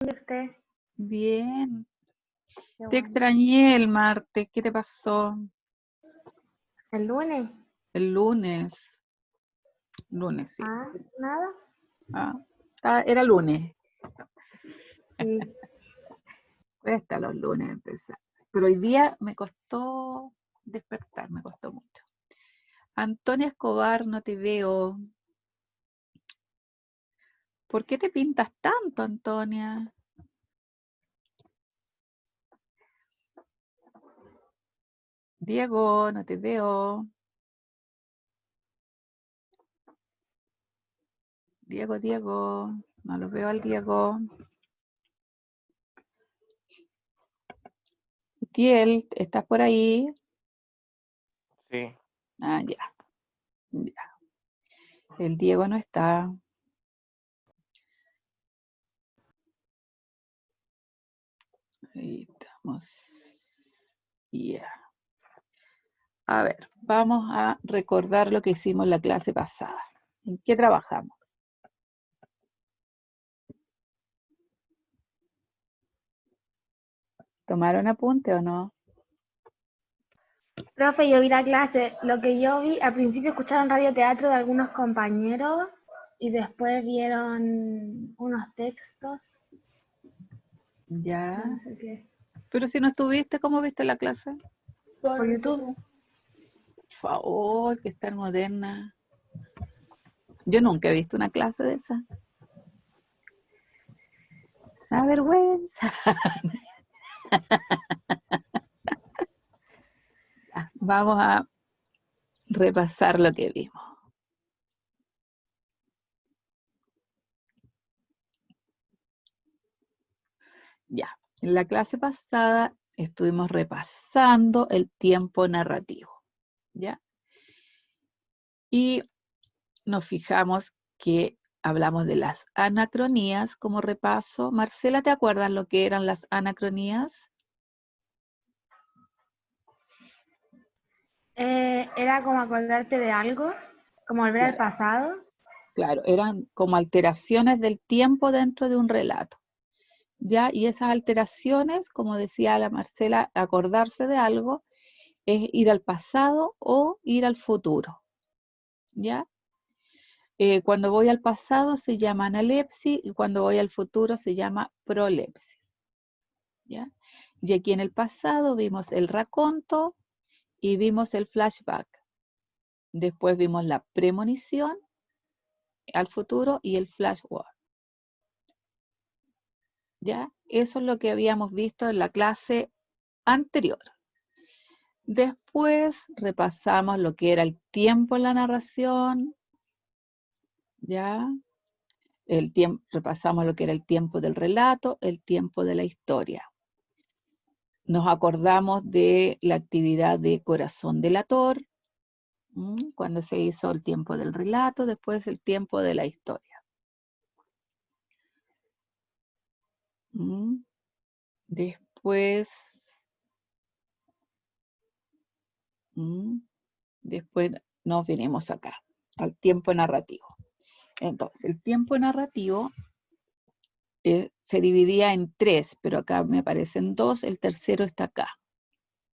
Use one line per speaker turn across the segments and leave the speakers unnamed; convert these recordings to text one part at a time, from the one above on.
¿Y usted?
Bien.
Qué
Te
bueno.
extrañé el martes. ¿Qué te pasó?
¿El lunes?
El lunes. Lunes, sí.
Ah, nada.
Era lunes.
Sí.
Cuesta los lunes empezar. Pero hoy día me costó despertar, me costó mucho. Antonia Escobar, no te veo. ¿Por qué te pintas tanto, Antonia? Diego, no te veo. Diego, no lo veo al Diego. Tiel, ¿estás por ahí?
Sí.
Ah, ya. El Diego no está. Ahí estamos. Ya. A ver, vamos a recordar lo que hicimos la clase pasada. ¿En qué trabajamos? ¿Tomaron apunte o no?
Profe, yo vi la clase. Lo que yo vi, al principio escucharon radioteatro de algunos compañeros y después vieron unos textos.
Ya.
No sé qué.
Pero si no estuviste, ¿cómo viste la clase?
Por YouTube.
Por favor, que es tan moderna. Yo nunca he visto una clase de esa. Me da vergüenza. Ya, vamos a repasar lo que vimos. Ya, en la clase pasada estuvimos repasando el tiempo narrativo, ¿ya? Y nos fijamos que hablamos de las anacronías como repaso. Marcela, ¿te acuerdas lo que eran las anacronías?
Era como acordarte de algo, como volver al
Claro,
pasado.
claro, eran como alteraciones del tiempo dentro de un relato, ¿ya? Y esas alteraciones, como decía la Marcela, acordarse de algo, es ir al pasado o ir al futuro, ¿ya? Cuando voy al pasado se llama analepsis y cuando voy al futuro se llama prolepsis, ¿ya? Y aquí en el pasado vimos el raconto y vimos el flashback. Después vimos la premonición al futuro y el flashback, ¿ya? Eso es lo que habíamos visto en la clase anterior. Después repasamos lo que era el tiempo en la narración, ¿ya? Repasamos lo que era el tiempo del relato, el tiempo de la historia. Nos acordamos de la actividad de corazón delator, cuando se hizo el tiempo del relato, después el tiempo de la historia. Después nos vinimos acá, al tiempo narrativo. Entonces, el tiempo narrativo se dividía en 3, pero acá me aparecen 2, el tercero está acá,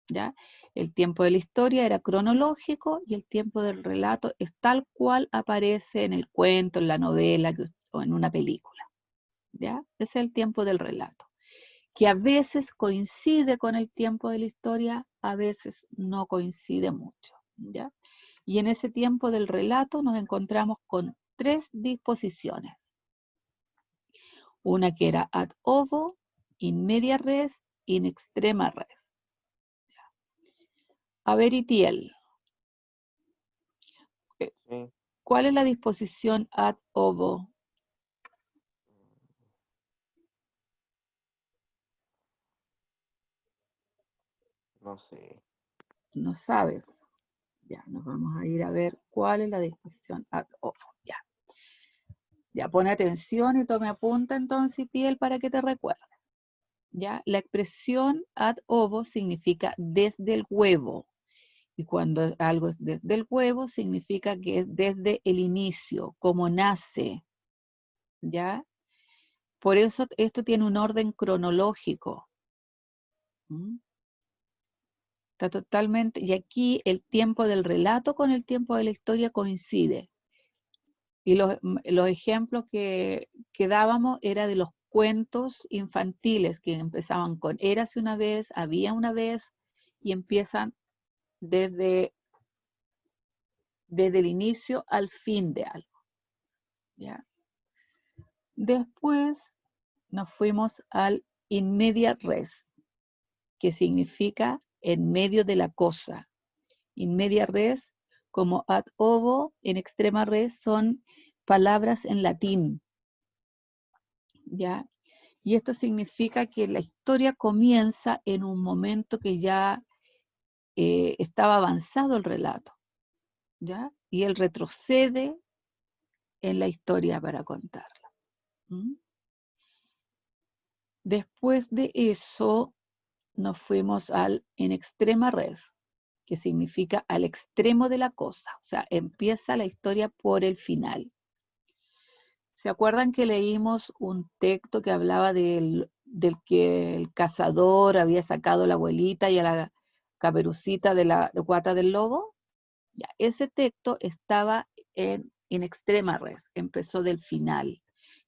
¿ya? El tiempo de la historia era cronológico y el tiempo del relato es tal cual aparece en el cuento, en la novela o en una película, ¿ya? Ese es el tiempo del relato, que a veces coincide con el tiempo de la historia, a veces no coincide mucho, ¿ya? Y en ese tiempo del relato nos encontramos con 3 disposiciones. Una que era ad ovo, in media res, in extrema res. A ver, Itiel,
Sí.
¿cuál es la disposición ad ovo?
No sé.
No sabes. Ya, nos vamos a ir a ver cuál es la disposición ad ovo. Ya, ya pone atención y tome apunta entonces, Itiel, para que te recuerde. Ya, la expresión ad ovo significa desde el huevo. Y cuando algo es desde el huevo, significa que es desde el inicio, como nace, ¿ya? Por eso esto tiene un orden cronológico. ¿Mm? Está totalmente, y aquí el tiempo del relato con el tiempo de la historia coincide. Y los ejemplos que dábamos era de los cuentos infantiles que empezaban con érase una vez, había una vez, y empiezan desde el inicio al fin de algo. ¿Ya? Después nos fuimos al in media res, que significa en medio de la cosa. In media res, como ad ovo, en extrema res, son palabras en latín. ¿Ya? Y esto significa que la historia comienza en un momento que ya estaba avanzado el relato. ¿Ya? Y él retrocede en la historia para contarla. ¿Mm? Después de eso nos fuimos al en extrema res, que significa al extremo de la cosa. O sea, empieza la historia por el final. ¿Se acuerdan que leímos un texto que hablaba del que el cazador había sacado a la abuelita y a la Caperucita de Guata del Lobo? Ya, ese texto estaba en extrema res, empezó del final,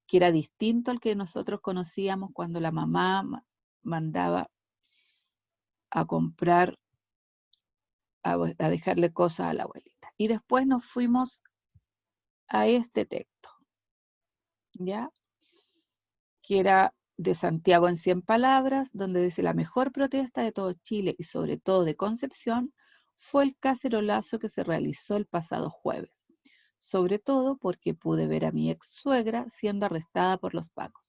que era distinto al que nosotros conocíamos cuando la mamá mandaba a comprar, a dejarle cosas a la abuelita. Y después nos fuimos a este texto, ¿ya? Que era de Santiago en 100 palabras, donde dice: la mejor protesta de todo Chile y sobre todo de Concepción fue el cacerolazo que se realizó el pasado jueves, sobre todo porque pude ver a mi ex suegra siendo arrestada por los pacos.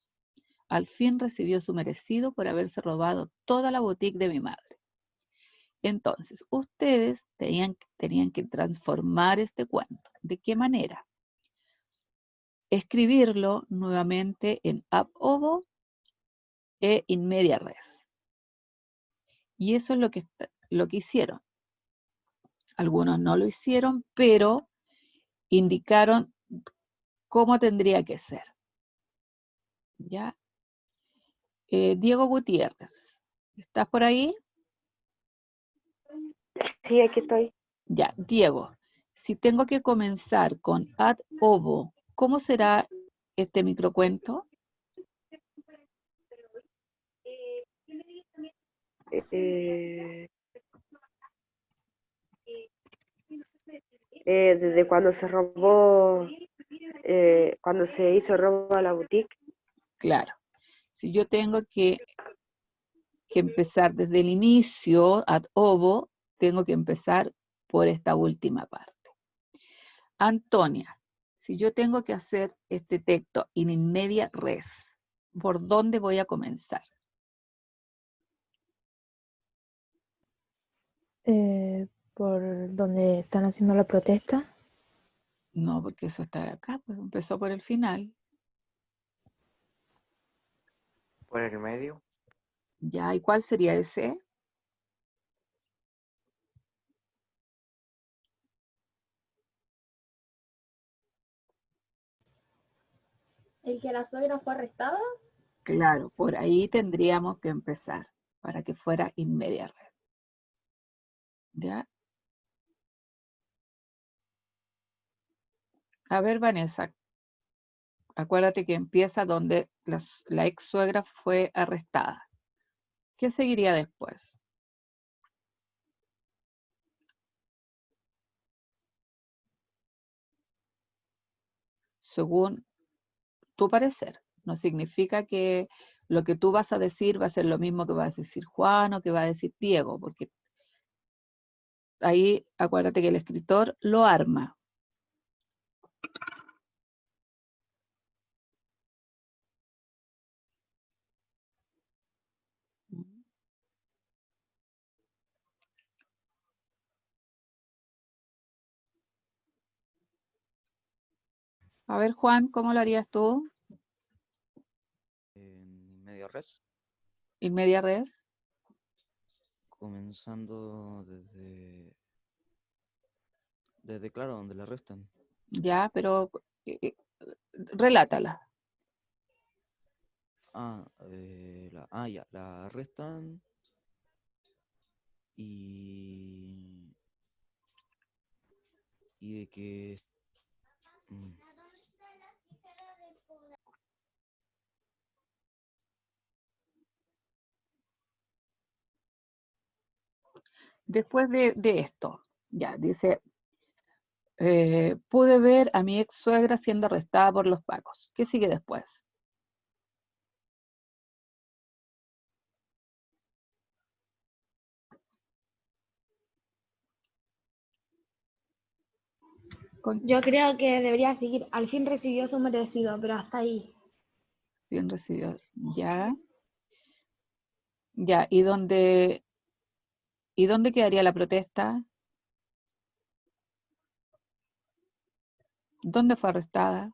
Al fin recibió su merecido por haberse robado toda la boutique de mi madre. Entonces, ustedes tenían que transformar este cuento. ¿De qué manera? Escribirlo nuevamente en ab ovo e in media res. Y eso es lo que hicieron. Algunos no lo hicieron, pero indicaron cómo tendría que ser. ¿Ya? Diego Gutiérrez, ¿estás por ahí?
Sí, aquí estoy.
Ya, Diego, si tengo que comenzar con ad ovo, ¿cómo será este microcuento?
Desde cuando se robó, cuando se hizo robo a la boutique.
Claro, si yo tengo que empezar desde el inicio, ad ovo, tengo que empezar por esta última parte. Antonia, si yo tengo que hacer este texto in media res, ¿por dónde voy a comenzar?
Por donde están haciendo la protesta.
No, porque eso está acá, pues empezó por el final.
Por el medio.
Ya, ¿y cuál sería ese?
¿El que la suegra fue arrestada?
Claro, por ahí tendríamos que empezar, para que fuera in media res. ¿Ya? A ver, Vanessa, acuérdate que empieza donde la ex suegra fue arrestada. ¿Qué seguiría después? Según tu parecer. No significa que lo que tú vas a decir va a ser lo mismo que va a decir Juan o que va a decir Diego, porque ahí acuérdate que el escritor lo arma. A ver, Juan, ¿cómo lo harías tú?
En medio res,
In media res.
comenzando desde claro, donde la arrestan.
Ya, pero relátala.
Ya, la arrestan y de que mm,
Después de esto, ya, dice, pude ver a mi ex suegra siendo arrestada por los pacos. ¿Qué sigue después?
Yo creo que debería seguir. Al fin recibió su merecido, pero hasta ahí.
Bien recibido. Ya, ya. ¿Y dónde quedaría la protesta? ¿Dónde fue arrestada?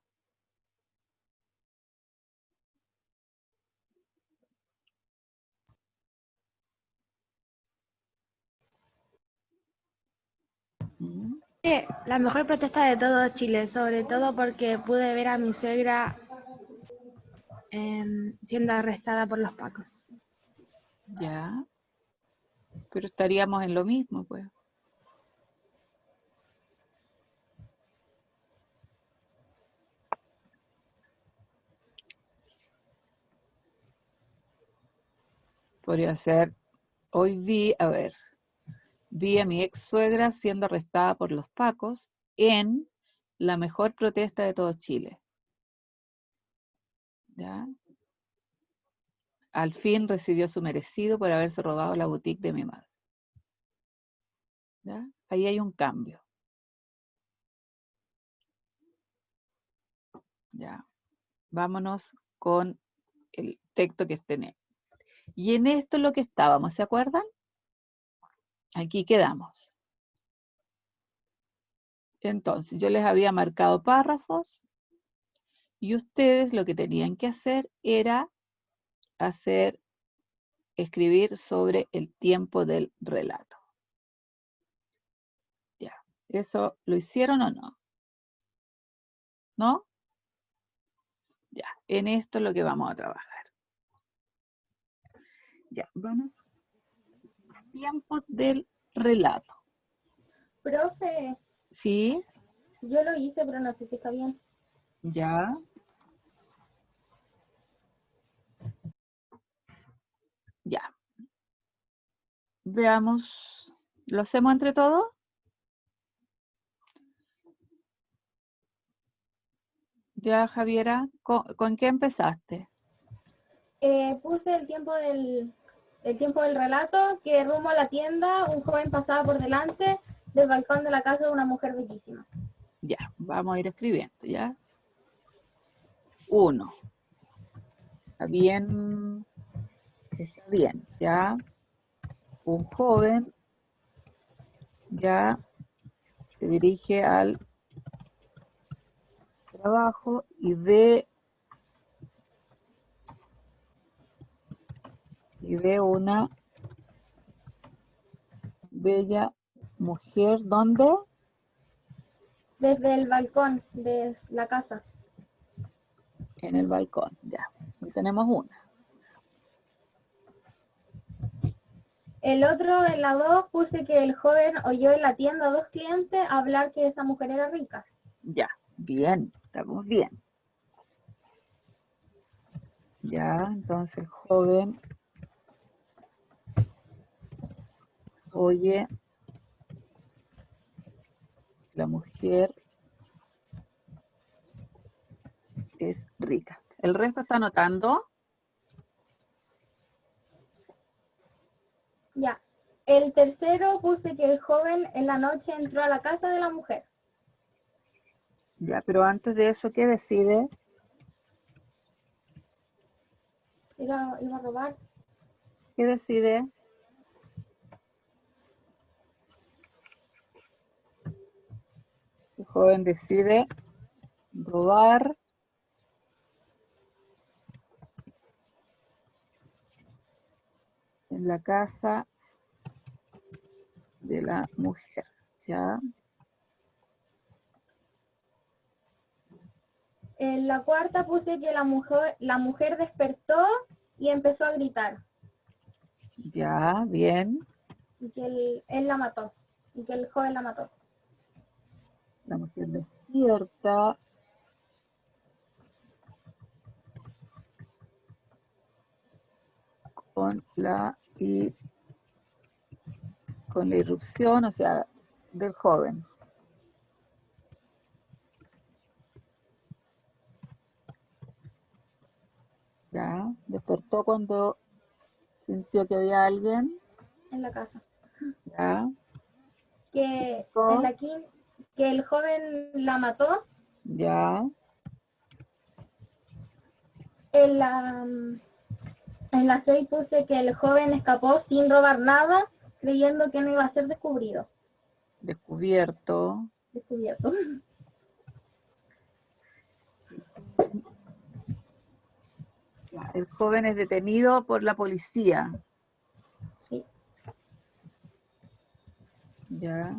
Mm,
La mejor protesta de todo Chile, sobre todo porque pude ver a mi suegra siendo arrestada por los pacos.
ya, pero estaríamos en lo mismo, pues. Podría ser, hoy vi a mi ex suegra siendo arrestada por los pacos en la mejor protesta de todo Chile. ¿Ya? Al fin recibió su merecido por haberse robado la boutique de mi madre. ¿Ya? Ahí hay un cambio. ¿Ya? Vámonos con el texto que tenemos. Y en esto es lo que estábamos, ¿se acuerdan? Aquí quedamos. Entonces, yo les había marcado párrafos y ustedes lo que tenían que hacer era escribir sobre el tiempo del relato. Ya, ¿eso lo hicieron o no? ¿No? Ya, en esto es lo que vamos a trabajar. Ya, vamos. Tiempo del relato.
Profe,
¿Sí?
yo lo hice, pero no sé si está bien.
Ya. Ya. Veamos. ¿Lo hacemos entre todos? Ya, Javiera, ¿con qué empezaste?
Puse el tiempo del relato, que rumbo a la tienda, un joven pasaba por delante del balcón de la casa de una mujer bellísima.
Ya, vamos a ir escribiendo, ¿ya? 1. Está bien, ¿ya? Un joven ya se dirige al trabajo y ve una bella mujer, ¿dónde?
Desde el balcón de la casa.
En el balcón, ya. Ahí tenemos una.
El otro, en la 2, puse que el joven oyó en la tienda a dos clientes hablar que esa mujer era rica.
Ya, bien, estamos bien. Ya, entonces el joven oye, la mujer es rica. ¿El resto está anotando?
Ya. El tercero, puse que el joven en la noche entró a la casa de la mujer.
Ya, pero antes de eso, ¿qué decides?
Iba a robar.
¿Qué decides? El joven decide robar en la casa de la mujer, ¿ya?
En la cuarta puse que la mujer despertó y empezó a gritar
Ya, bien.
y que él la mató y que el joven la mató.
La mujer despierta. Y con la irrupción, o sea, del joven. Ya, despertó cuando sintió que había alguien.
En la casa.
Ya,
Que, en
con-
la quin- que el joven la mató.
ya,
En la, en la 6 puse que el joven escapó sin robar nada, creyendo que no iba a ser
descubierto.
descubierto.
Ya, el joven es detenido por la policía.
Sí.
Ya,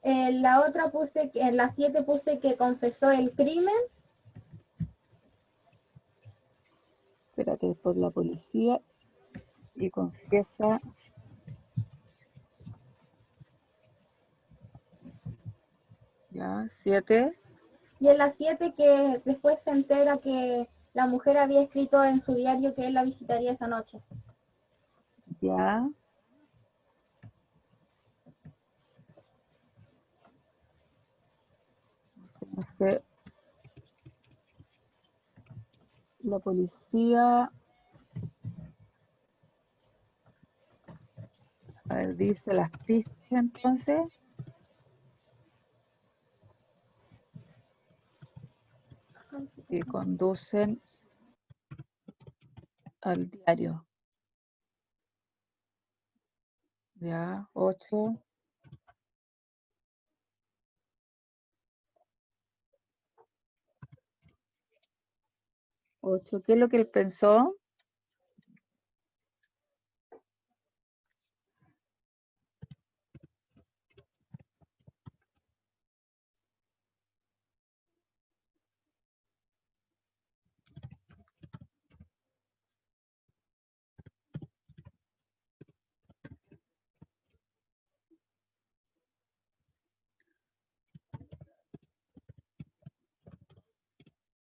En la otra puse que, en la 7 puse que confesó el crimen.
espérate, por la policía y confiesa. Ya, 7.
Y en la 7 que después se entera que la mujer había escrito en su diario que él la visitaría esa noche.
Ya. Entonces, la policía, a ver, dice las pistas entonces, y conducen al diario. Ya, 8. 8. ¿Qué es lo que él pensó?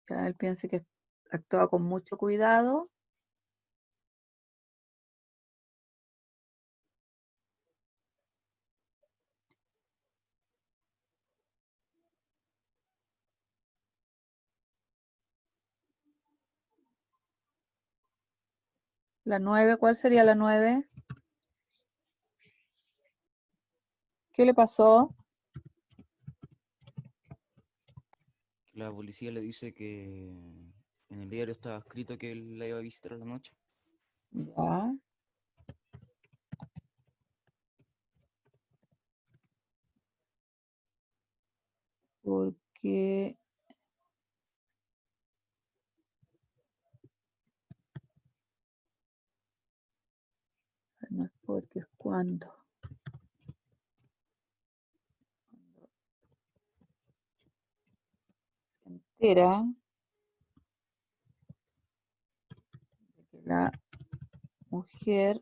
Ya, él piensa que actúa con mucho cuidado. La 9, ¿cuál sería la 9? ¿Qué le pasó?
La policía le dice que en el diario estaba escrito que él la iba a visitar a la noche.
Ya. Porque no es porque, es cuando. Se entera de que la mujer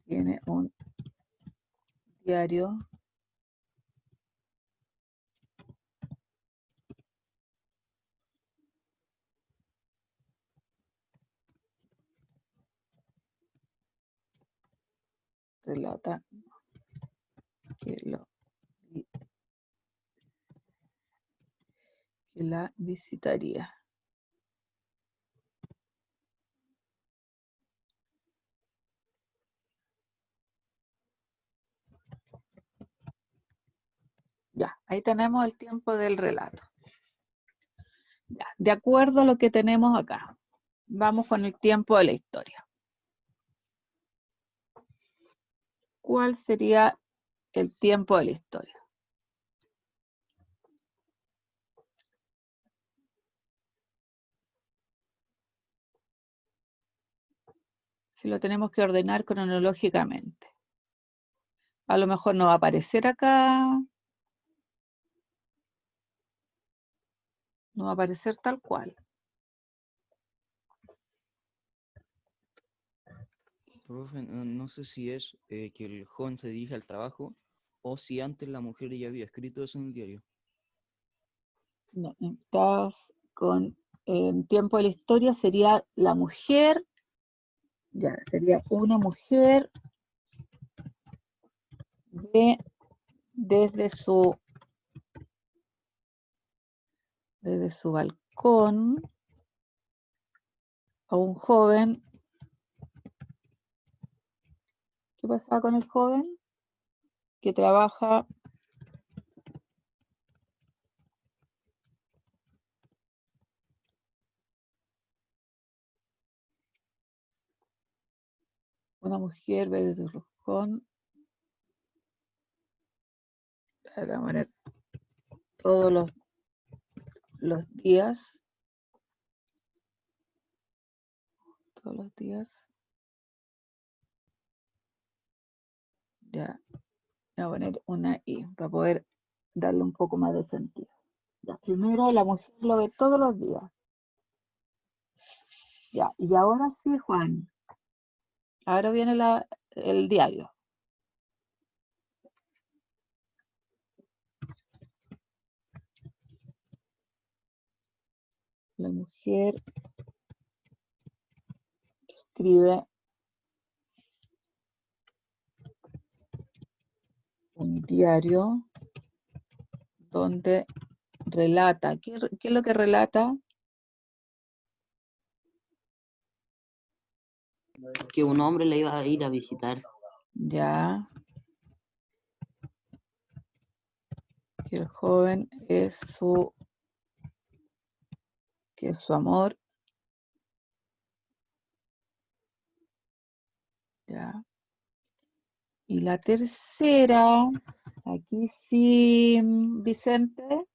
tiene un diario relata que, que la visitaría. Ya, ahí tenemos el tiempo del relato. Ya, de acuerdo a lo que tenemos acá, vamos con el tiempo de la historia. ¿Cuál sería el tiempo de la historia? Si lo tenemos que ordenar cronológicamente. A lo mejor no va a aparecer acá. No va a aparecer tal cual.
Profe, no sé si es que el joven se dirige al trabajo o si antes la mujer ya había escrito eso en el diario.
No, estás con en tiempo de la historia sería la mujer, ya, sería una mujer ve desde su balcón a un joven. ¿Qué pasaba con el joven? Que trabaja una mujer ve desde el balcón. De la manera todos los días. Todos los días. Ya. Voy a poner una I para poder darle un poco más de sentido. Ya, primero la mujer lo ve todos los días. Ya, y ahora sí, Juan. Ahora viene el diario. La mujer escribe un diario donde relata. ¿Qué es lo que relata?
Que un hombre le iba a ir a visitar.
Ya. Que el joven es que es su amor. Ya. Y la tercera, aquí sí, Vicente.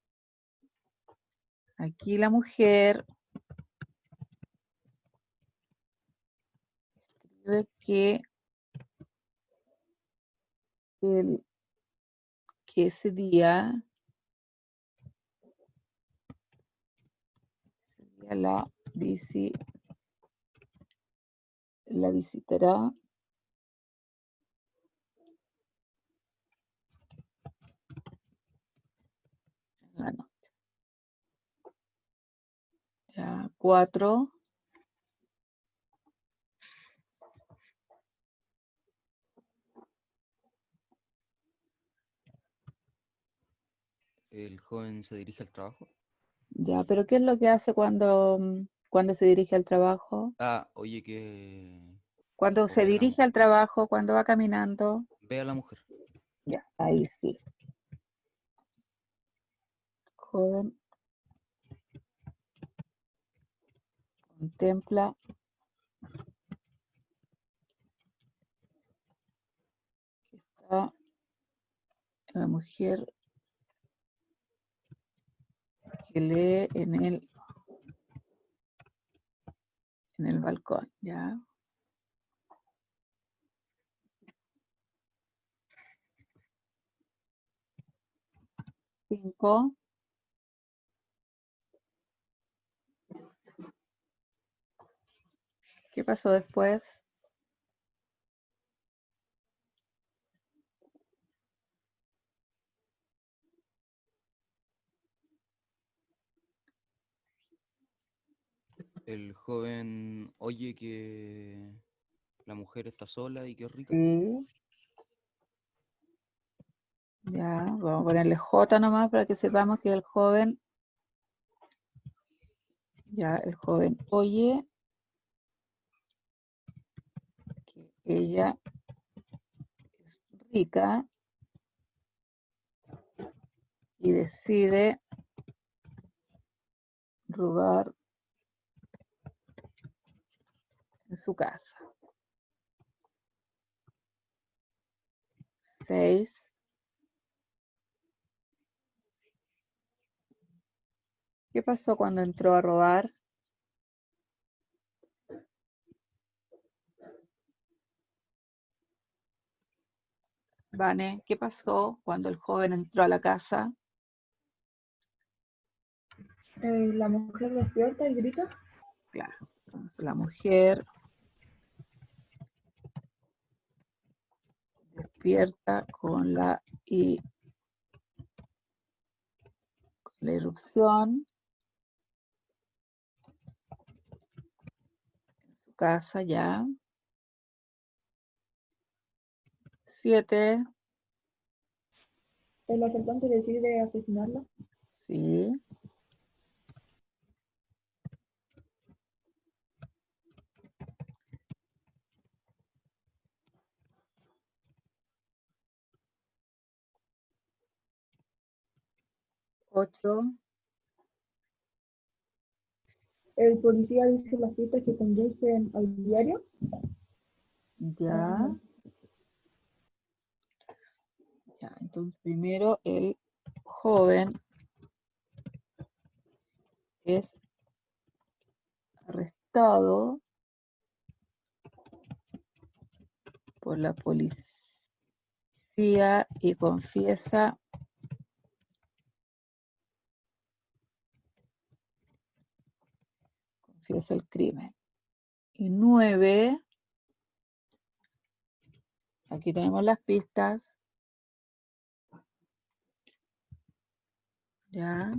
Aquí la mujer escribe que ese día la visitará en la noche. Ya, 4.
El joven se dirige al trabajo.
Ya, pero ¿qué es lo que hace cuando se dirige al trabajo?
Ah, oye que...
Cuando
o
se
ve a la
dirige al trabajo, cuando va caminando.
ve a la mujer.
Ya, ahí sí. Joven contempla que está la mujer que lee en el balcón, ¿ya? 5. ¿Qué pasó después?
El joven oye que la mujer está sola y que es rica.
Sí. Ya, vamos a ponerle J nomás para que sepamos que el joven, ya, el joven oye que ella es rica y decide robar en su casa. 6. ¿Qué pasó cuando entró a robar? Vane, ¿qué pasó cuando el joven entró a la casa?
La mujer despierta y grita.
Claro, entonces la mujer despierta con la irrupción en su casa ya. 7,
El asaltante decide asesinarla.
sí. 8,
El policía dice las pistas que conducen al diario.
ya. Ya, entonces primero el joven es arrestado por la policía y confiesa el crimen. Y 9, aquí tenemos las pistas. Ya.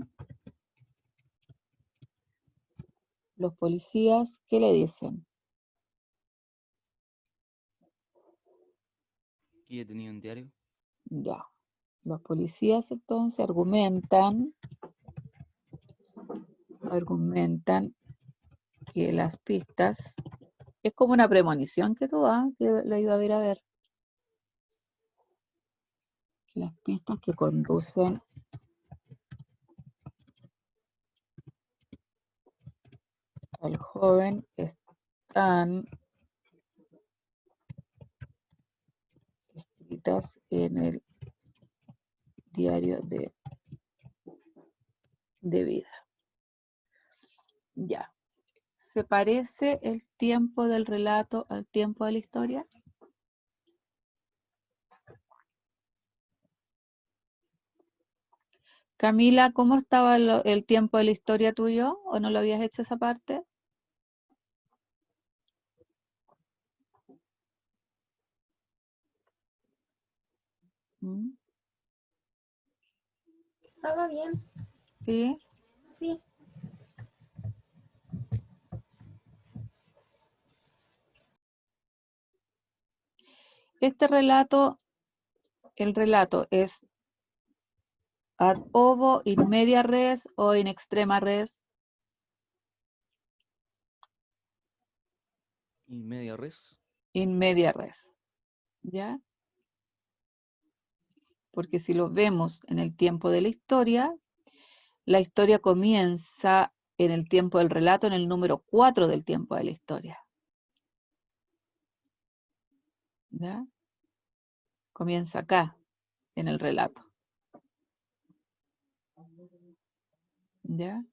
Los policías, ¿qué le dicen?
Que ella tenía un diario.
Ya. Los policías entonces argumentan que las pistas, es como una premonición que tú das, que lo iba a ir a ver. Que las pistas que conducen al joven están escritas en el diario de vida. Ya. ¿Se parece el tiempo del relato al tiempo de la historia? Camila, ¿cómo estaba el tiempo de la historia tuyo? ¿O no lo habías hecho esa parte? ¿Mm?
Estaba bien,
¿Sí?
sí.
Este relato, el relato es ad ovo, in media res o in extrema res.
Y media res.
In media res. ¿Ya? Porque si lo vemos en el tiempo de la historia comienza en el tiempo del relato, en el número 4 del tiempo de la historia. ¿Ya? Comienza acá, en el relato. ¿Ya?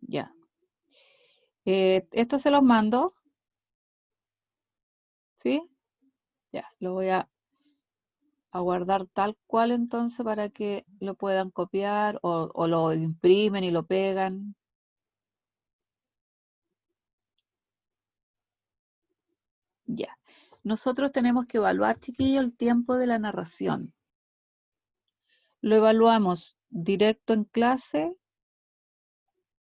Ya. Esto se los mando. ¿Sí? Ya, lo voy a guardar tal cual entonces para que lo puedan copiar o lo imprimen y lo pegan. Ya. Nosotros tenemos que evaluar, chiquillos, el tiempo de la narración. ¿Lo evaluamos directo en clase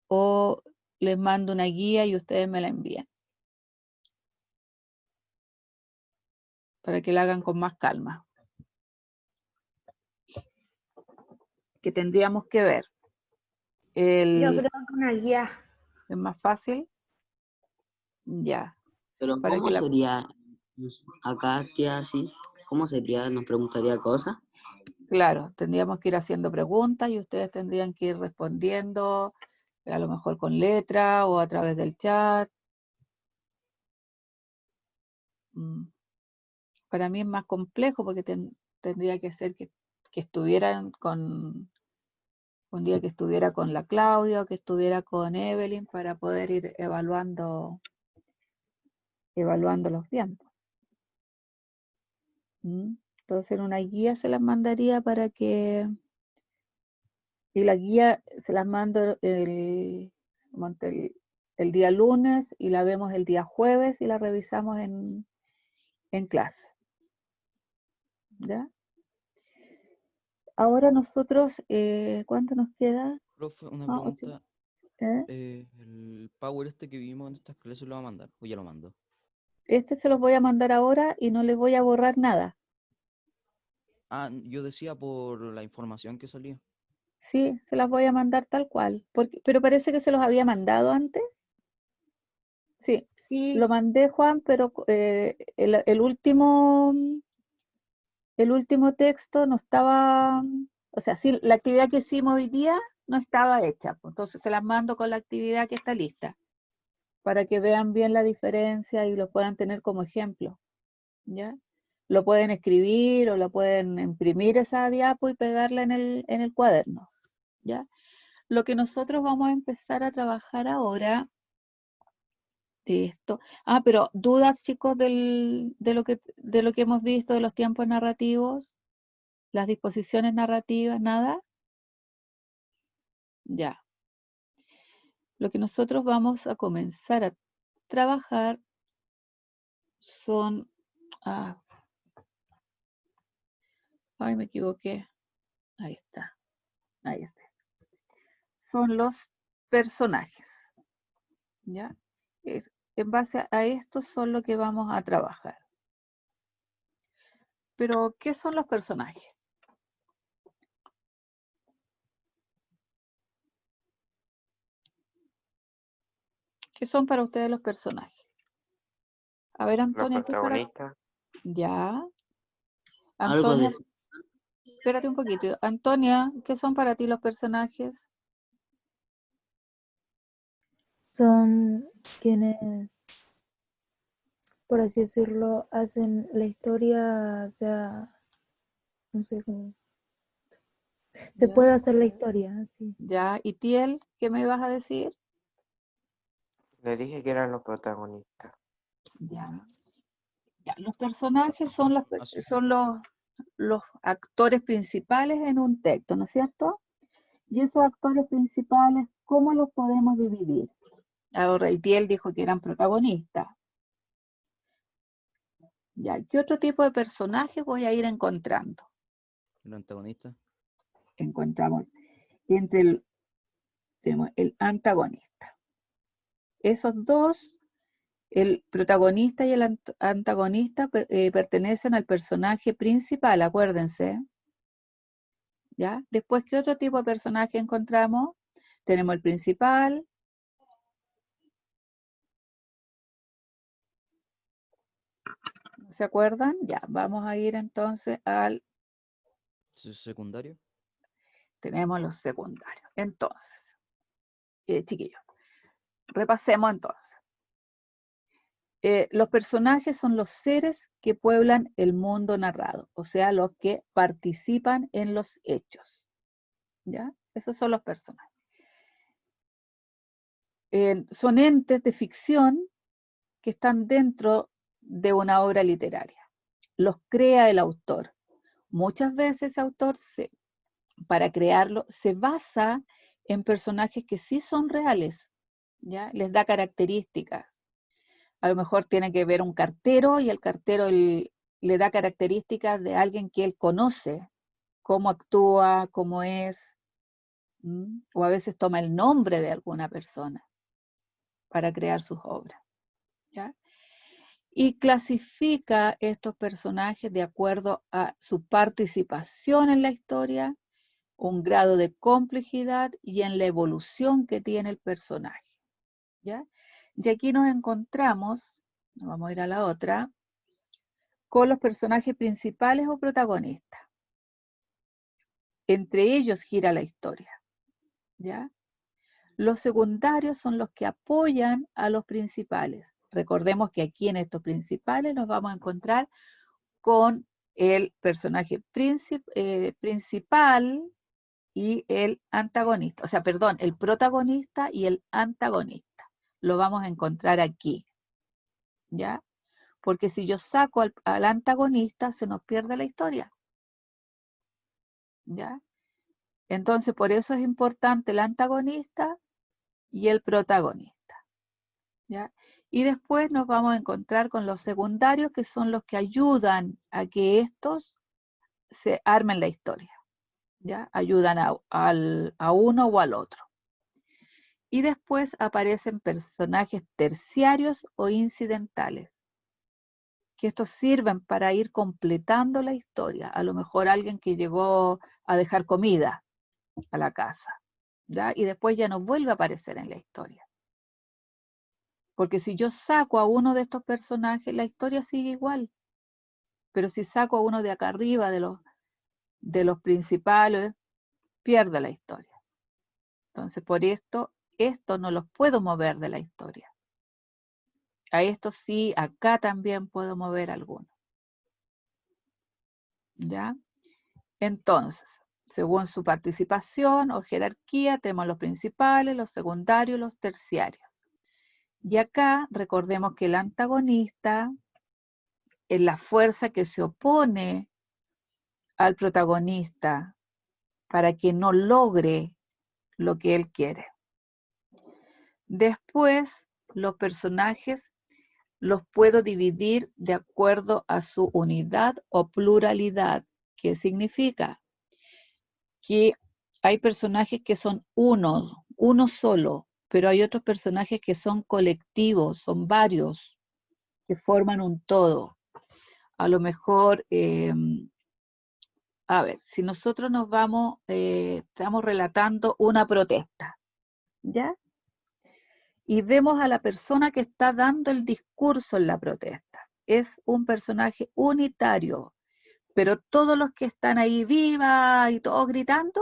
o les mando una guía y ustedes me la envían? Para que la hagan con más calma. Que tendríamos que ver.
Yo creo que una guía.
¿Es más fácil? Ya.
Pero
Para
¿cómo
que
sería acá, tía, así? ¿Cómo sería? ¿Nos preguntaría cosas?
Claro, tendríamos que ir haciendo preguntas y ustedes tendrían que ir respondiendo, a lo mejor con letra o a través del chat. Para mí es más complejo porque tendría que ser que estuvieran un día que estuviera con la Claudia o que estuviera con Evelyn para poder ir evaluando los tiempos. Entonces en una guía se las mandaría para que, y la guía se las mando el día lunes y la vemos el día jueves y la revisamos en clase. ¿Ya? Ahora nosotros, ¿cuánto nos queda?
Profe, una
8.
pregunta. ¿El Power este que vimos en estas clases lo va a mandar? ¿O ya lo mandó?
Este se los voy a mandar ahora y no les voy a borrar nada.
Ah, yo decía por la información que salía.
Sí, se las voy a mandar tal cual. Pero parece que se los había mandado antes. Sí,
Sí,
lo mandé, Juan, pero el último texto no estaba, o sea, sí, la actividad que hicimos hoy día no estaba hecha, pues, entonces se las mando con la actividad que está lista, para que vean bien la diferencia y lo puedan tener como ejemplo, ¿ya? Lo pueden escribir o lo pueden imprimir esa diapo y pegarla en el cuaderno, ¿ya? Lo que nosotros vamos a empezar a trabajar ahora de esto. Pero dudas, chicos, de lo que hemos visto de los tiempos narrativos, las disposiciones narrativas, nada. Ya. Lo que nosotros vamos a comenzar a trabajar son, ay, me equivoqué. Ahí está. Ahí está. Son los personajes. ¿Ya? En base a esto son lo que vamos a trabajar. Pero, ¿qué son los personajes? ¿Qué son para ustedes los personajes? A ver,
Los
Antonia, ¿qué para?
protagonistas.
Ya.
Algo
Antonia,
de
espérate un poquito. Antonia, ¿qué son para ti los personajes?
Son quienes, por así decirlo, hacen la historia, o sea, no sé cómo. Se
Ya.
puede hacer la historia, así.
Ya. ¿Y Tiel, qué me vas a decir?
Le dije que eran los protagonistas.
Ya. Ya. Los personajes son
Así.
los actores principales en un texto, ¿no es cierto? Y esos actores principales, ¿cómo los podemos dividir? Ahora, Tiel dijo que eran protagonistas. Ya. ¿Qué otro tipo de personajes voy a ir encontrando?
El antagonista.
Encontramos tenemos el antagonista. Esos dos, el protagonista y el antagonista, pertenecen al personaje principal, acuérdense. ¿Ya? Después, ¿qué otro tipo de personaje encontramos? Tenemos el principal. ¿Se acuerdan? Ya, vamos a ir entonces al...
Secundario.
Tenemos los secundarios. Entonces, chiquillos, repasemos entonces. Los personajes son los seres que pueblan el mundo narrado, o sea, los que participan en los hechos. ¿Ya? Esos son los personajes. Son entes de ficción que están dentro de una obra literaria. Los crea el autor. Muchas veces ese autor, para crearlo, se basa en personajes que sí son reales, ¿ya? Les da características. A lo mejor tiene que ver un cartero y el cartero le da características de alguien que él conoce, cómo actúa, cómo es, o a veces toma el nombre de alguna persona para crear sus obras, ¿ya? Y clasifica estos personajes de acuerdo a su participación en la historia, un grado de complejidad y en la evolución que tiene el personaje, ¿ya? Y aquí nos encontramos, vamos a ir a la otra, con los personajes principales o protagonistas. Entre ellos gira la historia, ¿ya? Los secundarios son los que apoyan a los principales. Recordemos que aquí en estos principales nos vamos a encontrar con el personaje principal y el antagonista. O sea, perdón, el protagonista y el antagonista. Lo vamos a encontrar aquí. ¿Ya? Porque si yo saco al antagonista, se nos pierde la historia. ¿Ya? Entonces, por eso es importante el antagonista y el protagonista. ¿Ya? Y después nos vamos a encontrar con los secundarios, que son los que ayudan a que estos se armen la historia. ¿Ya? Ayudan a uno o al otro. Y después aparecen personajes terciarios o incidentales, que estos sirven para ir completando la historia. A lo mejor alguien que llegó a dejar comida a la casa, ¿ya? Y después ya no vuelve a aparecer en la historia. Porque si yo saco a uno de estos personajes, la historia sigue igual. Pero si saco a uno de acá arriba, de los principales, pierde la historia. Entonces, por esto no los puedo mover de la historia. A estos sí, acá también puedo mover algunos. ¿Ya? Entonces, según su participación o jerarquía, tenemos los principales, los secundarios, los terciarios. Y acá recordemos que el antagonista es la fuerza que se opone al protagonista para que no logre lo que él quiere. Después, los personajes los puedo dividir de acuerdo a su unidad o pluralidad. ¿Qué significa? Que hay personajes que son uno solo, pero hay otros personajes que son colectivos, son varios, que forman un todo. A lo mejor, a ver, si nosotros nos vamos, estamos relatando una protesta, ¿ya? Y vemos a la persona que está dando el discurso en la protesta. Es un personaje unitario, pero todos los que están ahí viva y todos gritando,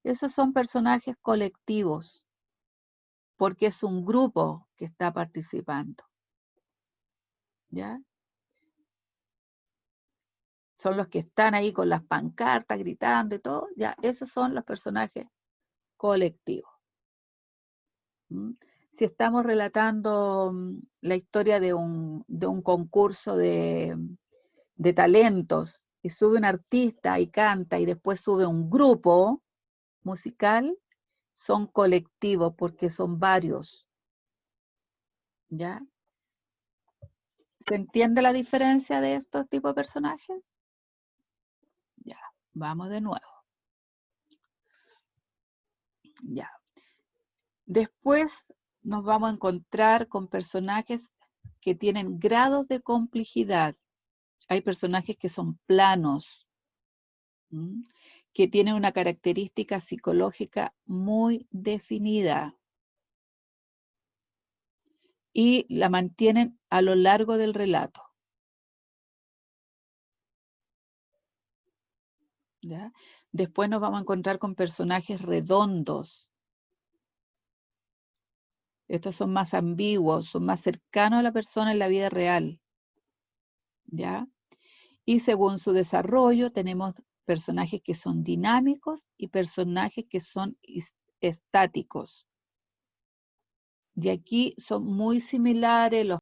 esos son personajes colectivos, porque es un grupo que está participando. ¿Ya? Son los que están ahí con las pancartas gritando y todo, ya, esos son los personajes colectivos. ¿Mm? Si estamos relatando la historia de un concurso de talentos, y sube un artista y canta, y después sube un grupo musical, son colectivos porque son varios. ¿Ya? ¿Se entiende la diferencia de estos tipos de personajes? Ya, vamos de nuevo. Ya. Después nos vamos a encontrar con personajes que tienen grados de complejidad. Hay personajes que son planos, que tienen una característica psicológica muy definida y la mantienen a lo largo del relato. ¿Ya? Después nos vamos a encontrar con personajes redondos. Estos son más ambiguos, son más cercanos a la persona en la vida real. ¿Ya? Y según su desarrollo tenemos personajes que son dinámicos y personajes que son estáticos. Y aquí son muy similares los